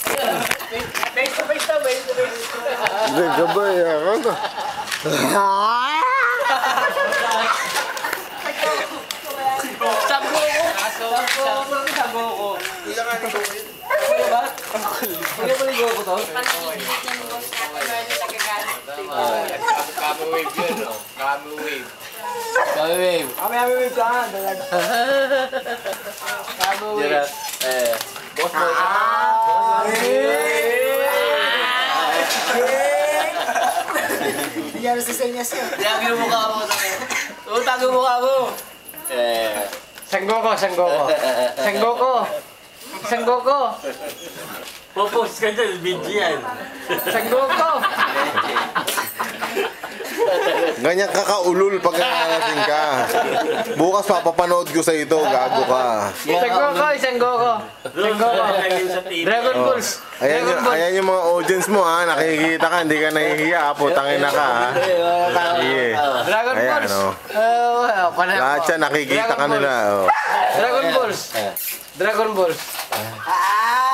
Face to face na, face to face. Hindi ka ba yan? Sago ko. Ilang nga nito? Ano ba? Pwede ba ligo ko to? Kamo wave yun, no? Kamo wave. Kami wave. Kami wave ka. Kami wave. Boss mo. Yan sa senyas yun. Tago yung mukha mo. Oo, tago yung mukha mo. Sanggoko. Popos ka dyan, video yan. Sanggoko. Ganyan kakaulol pag nalalasing ka. Bukas papapanood ko sa ito, gago ka. Sanggoko. Dragon Balls. Ayan yung mga audience mo ha, nakikita ka, hindi ka nahihiya, putangin na ka ha. Sige. Dragon Ayan Balls. o. Lahat yan, nakikita ka nila. Oh. Dragon Balls. Dragon Balls.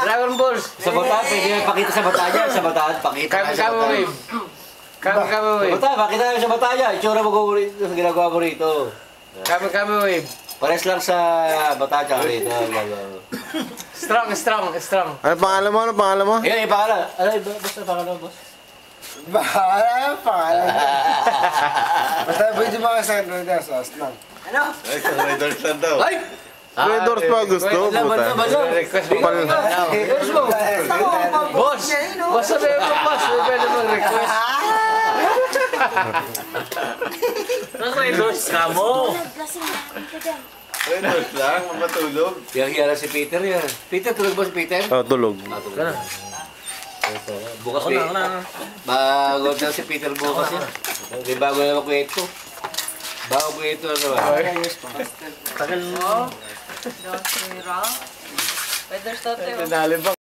Dragon Balls. Sa bata, pwede na pakita sa bata niya. Sa bata, pakita Kami wave. Kami wave. Bata, pakita na sa bata niya. Itsura mo ko rito sa ginagawa mo rito. Kami wave. Pares lang sa bata niya rito. Strong. Ano pangalan mo? Yan, yung pangalan. Ano, basta pangalan mo, boss? Pangalan. Basta pwede mga Raiders, lang. Ano? Raiders lang daw. Ay! Red Doors pa gusto, puta. Request mo. Kapal. Request mo. Boss. Boss, sabihin mo, boss. Pwede mo request. Raiders ka mo! Raiders lang, matulog. Hiya si Peter yan. Peter, tulog ba si Peter? Oh, tulog. Bukas bago daw si Peter bukas yan. Hindi bago na makwento. Bago kwento na naman. Tagal mo. Don't be wrong. Pwede start tayo.